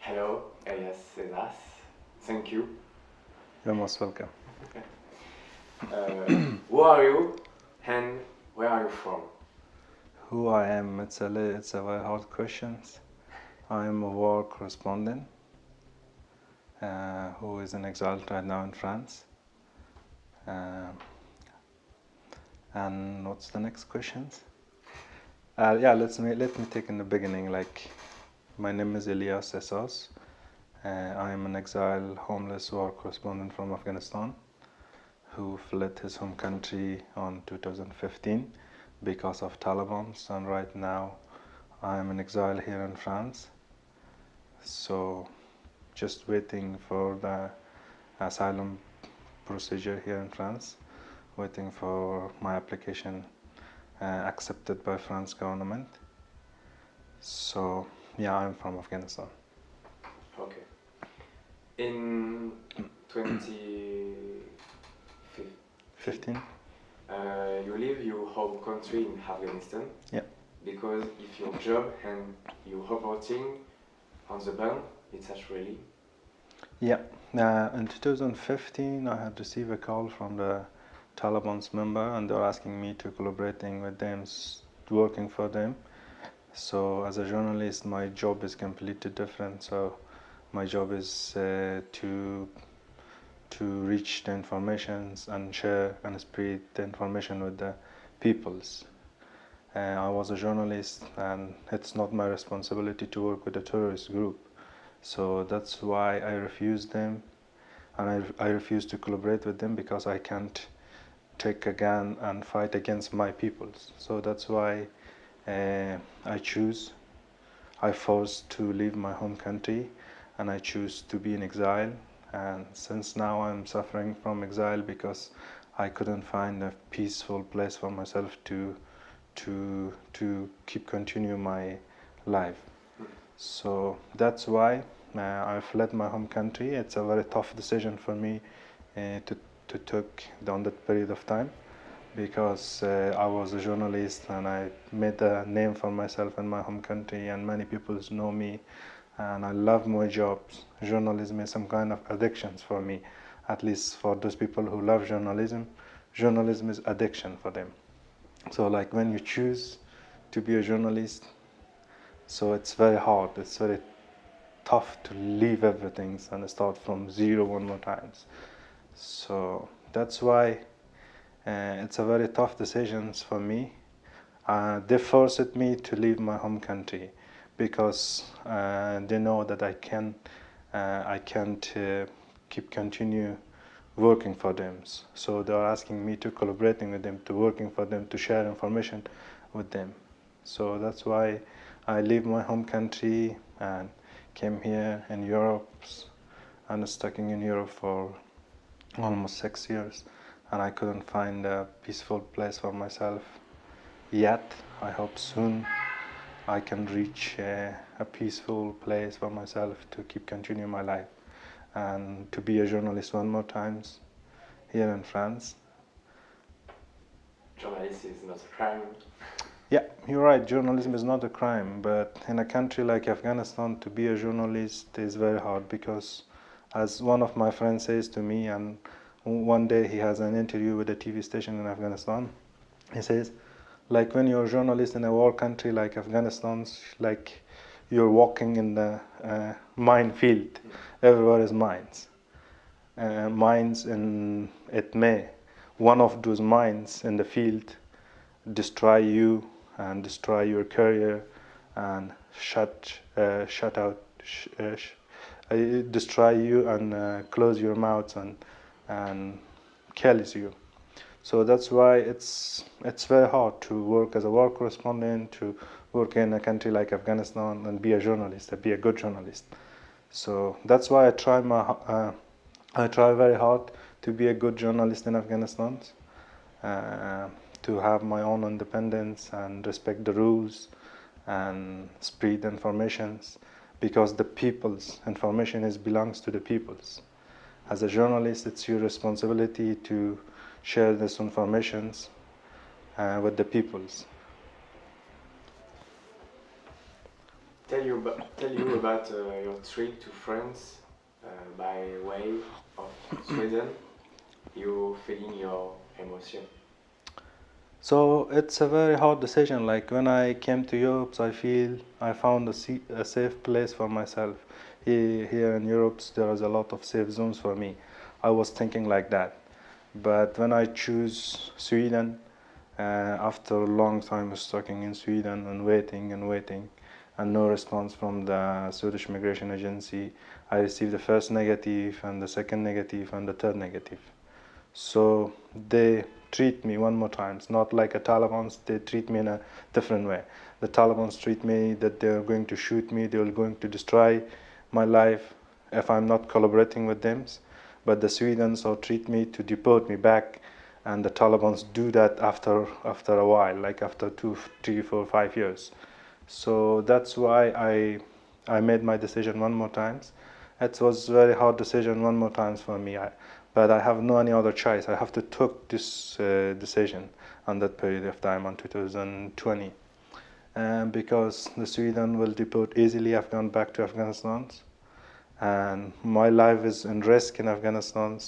Hello, Elyaas Ehsas. Thank you. You're most welcome. Who are you and where are you from? Who I am, it's a very hard question. I am a war correspondent who is in exile right now in France. And what's the next questions? Let me take in the beginning. Like, my name is Elyaas Ehsas. I am an exile, homeless war correspondent from Afghanistan who fled his home country on 2015 because of Talibans, and right now I am in exile here in France. So just waiting for the asylum procedure here in France, waiting for my application accepted by France government. So yeah, I'm from Afghanistan. Okay. In 2015, you leave your home country in Afghanistan. Yeah. Because if your job and your reporting on the ban, it's actually. Yeah. In 2015, I had received a call from the Talibans member, and they were asking me to collaborating with them, working for them. So as a journalist, my job is completely different. So my job is to reach the informations and share and spread the information with the peoples. I was a journalist, and it's not my responsibility to work with a terrorist group. So that's why I refused them, and I refused to collaborate with them because I can't take a gun and fight against my peoples. So that's why I forced to leave my home country, and I choose to be in exile. And since now I'm suffering from exile because I couldn't find a peaceful place for myself to continue my life. So that's why I fled my home country. It's a very tough decision for me to take on that period of time, because I was a journalist and I made a name for myself in my home country, and many people know me, and I love my job. Journalism is some kind of addiction for me, at least for those people who love journalism. Journalism is addiction for them. So like when you choose to be a journalist, so it's very hard, it's very tough to leave everything and start from zero one more times. So that's why it's a very tough decision for me. They forced me to leave my home country because they know that I can't continue working for them. So they are asking me to collaborating with them, to working for them, to share information with them. So that's why I leave my home country and came here in Europe, and stuck in Europe for almost 6 years, and I couldn't find a peaceful place for myself yet. I hope soon I can reach a peaceful place for myself to continue my life and to be a journalist one more times here in France. Journalism is not a crime. Yeah, you're right, journalism is not a crime, but in a country like Afghanistan, to be a journalist is very hard because, as one of my friends says to me, and one day he has an interview with a TV station in Afghanistan, he says, like when you're a journalist in a war country like Afghanistan, like you're walking in the minefield. Everywhere is mines. Mines, and it may, one of those mines in the field destroy you and destroy your career and destroy you and close your mouth and kills you. So that's why it's very hard to work as a war correspondent, to work in a country like Afghanistan and be a journalist, be a good journalist. So that's why I try very hard to be a good journalist in Afghanistan, to have my own independence and respect the rules and spread informations, because the people's information belongs to the peoples. As a journalist, it's your responsibility to share this information with the peoples. Tell you about your trip to France by way of Sweden. You feeling your emotion. So it's a very hard decision. Like when I came to Europe, I feel I found a safe place for myself. Here in Europe, there is a lot of safe zones for me. I was thinking like that. But when I choose Sweden, after a long time of stuck in Sweden and waiting and no response from the Swedish Migration Agency, I received the first negative and the second negative and the third negative. So they treat me one more time. It's not like a Talibans, they treat me in a different way. The Talibans treat me that they're going to shoot me, they're going to destroy my life if I'm not collaborating with them. But the Swedes will treat me to deport me back, and the Talibans do that after a while, like after 2, 3, 4, 5 years. So that's why I made my decision one more time. It was a very hard decision one more time for me. But I have no any other choice. I have to take this decision on that period of time on 2020, because the Sweden will deport easily Afghan back to Afghanistan, and my life is in risk in Afghanistan,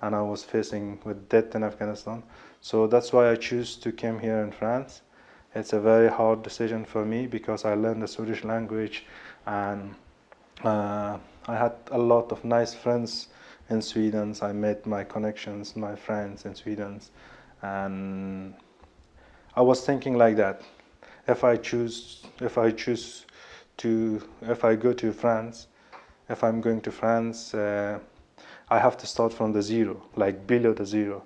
and I was facing with death in Afghanistan. So that's why I choose to come here in France. It's a very hard decision for me because I learned the Swedish language, and I had a lot of nice friends in Sweden. I met my connections, my friends in Sweden, and I was thinking like that. If I go to France, if I'm going to France, I have to start from the zero, like below the zero,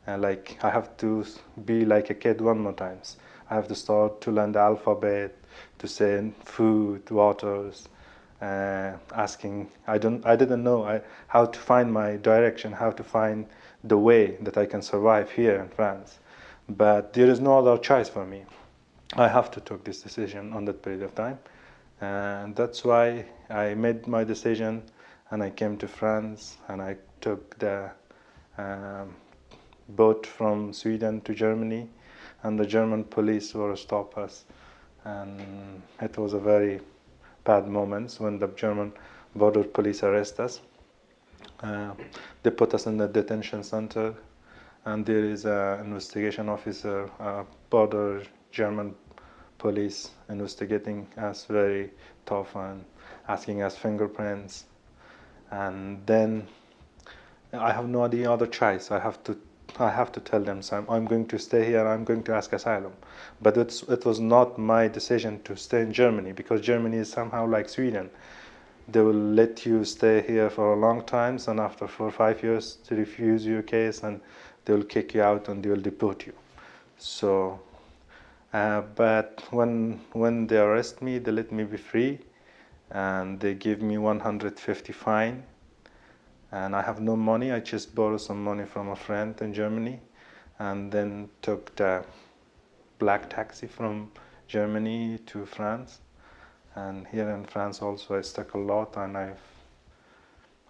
and like I have to be like a kid one more times. I have to start to learn the alphabet, to say food, waters. Asking, I didn't know how to find my direction, how to find the way that I can survive here in France. But there is no other choice for me. I have to take this decision on that period of time, and that's why I made my decision, and I came to France, and I took the boat from Sweden to Germany, and the German police were stop us, and it was a very bad moments when the German border police arrest us. They put us in the detention center, and there is an investigation officer, border German police investigating us very tough and asking us fingerprints. And then I have no other choice. I have to tell them, so I'm going to stay here, I'm going to ask asylum. But it was not my decision to stay in Germany, because Germany is somehow like Sweden. They will let you stay here for a long time, and after 4 or 5 years to refuse your case, and they will kick you out and they will deport you. So, but when they arrest me, they let me be free, and they give me 150 fine. And I have no money. I just borrowed some money from a friend in Germany, and then took the black taxi from Germany to France. And here in France also I stuck a lot, and I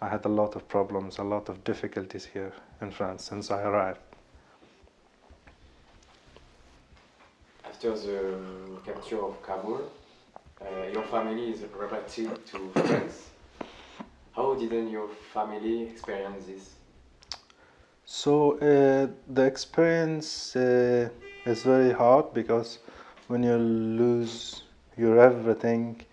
had a lot of problems, a lot of difficulties here in France since I arrived. After the capture of Kabul, your family is repatriated to France. How didn't your family experience this? So the experience is very hard, because when you lose your everything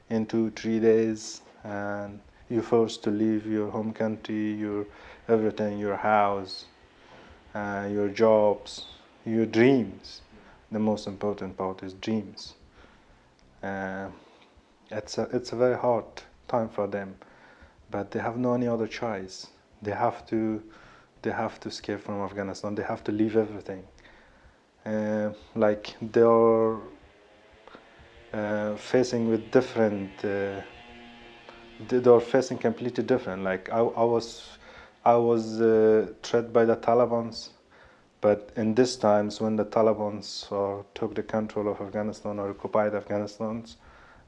in 2-3 days, and you're forced to leave your home country, your everything, your house, your jobs, your dreams. The most important part is dreams. It's a very hard time for them, but they have no any other choice. They have to escape from Afghanistan. They have to leave everything. Like they are facing with different. They are facing completely different. Like I was threatened by the Talibans, but in these times when the Talibans took the control of Afghanistan or occupied Afghanistan,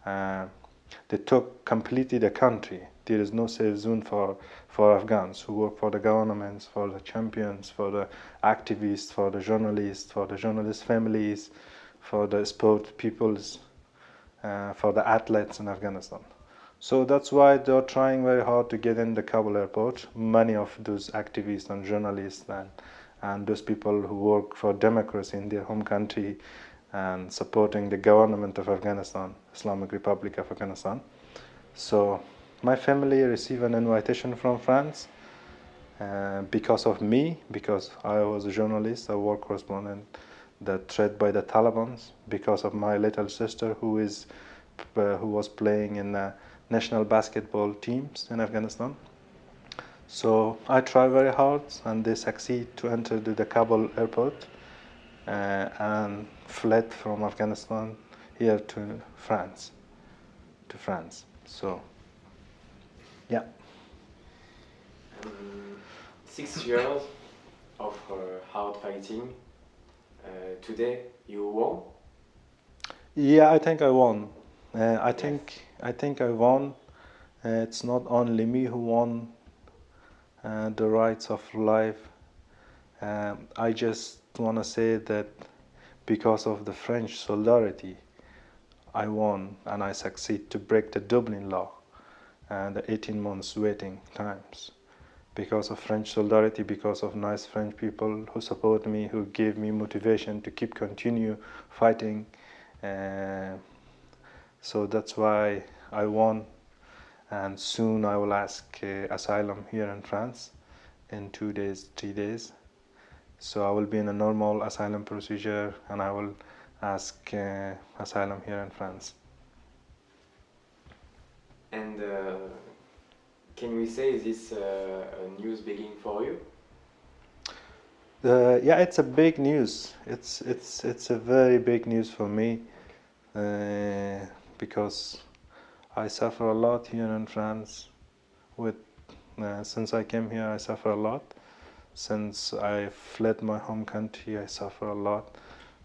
they took completely the country. There is no safe zone for Afghans who work for the governments, for the champions, for the activists, for the journalists families, for the sport peoples. for the athletes in Afghanistan. So that's why they're trying very hard to get in the Kabul airport. Many of those activists and journalists and those people who work for democracy in their home country and supporting the government of Afghanistan, Islamic Republic of Afghanistan. So my family received an invitation from France because of me, because I was a journalist, a war correspondent that threatened by the Talibans, because of my little sister who was playing in national basketball teams in Afghanistan. So I try very hard, and they succeed to enter the Kabul airport and fled from Afghanistan here to France. So, yeah. 6 years of hard fighting. Today you won. Yeah, I think I won. I think I won. It's not only me who won the rights of life. I just want to say that because of the French solidarity, I won and I succeed to break the Dublin law and the 18 months waiting times. Because of French solidarity, because of nice French people who support me, who gave me motivation to continue fighting. So that's why I won, and soon I will ask asylum here in France in 2 days, 3 days. So I will be in a normal asylum procedure and I will ask asylum here in France. And can we say this a news beginning for you? Yeah, it's a big news. It's a very big news for me because I suffer a lot here in France. Since I came here, I suffer a lot. Since I fled my home country, I suffer a lot.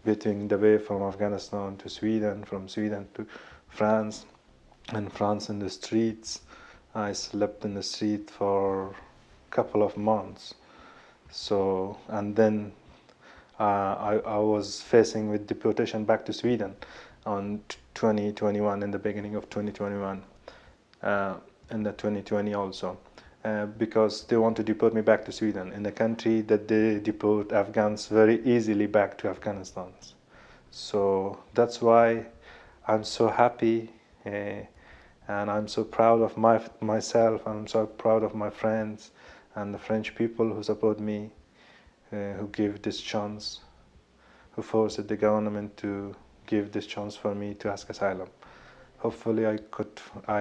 Getting the way from Afghanistan to Sweden, from Sweden to France, and France in the streets. I slept in the street for a couple of months. So, and then I was facing with deportation back to Sweden on 2021, in the beginning of 2021, in the 2020 also, because they want to deport me back to Sweden, in a country that they deport Afghans very easily back to Afghanistan. So that's why I'm so happy and I'm so proud of myself. I'm so proud of my friends and the French people who support me, who give this chance, who forced the government to give this chance for me to ask asylum. Hopefully I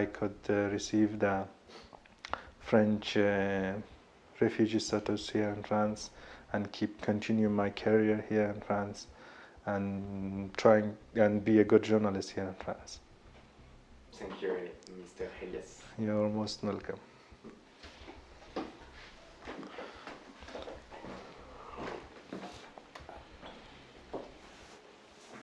could receive the French refugee status here in France and continue my career here in France and trying and be a good journalist here in France. Thank you, Mr. Elyaas. You're most welcome.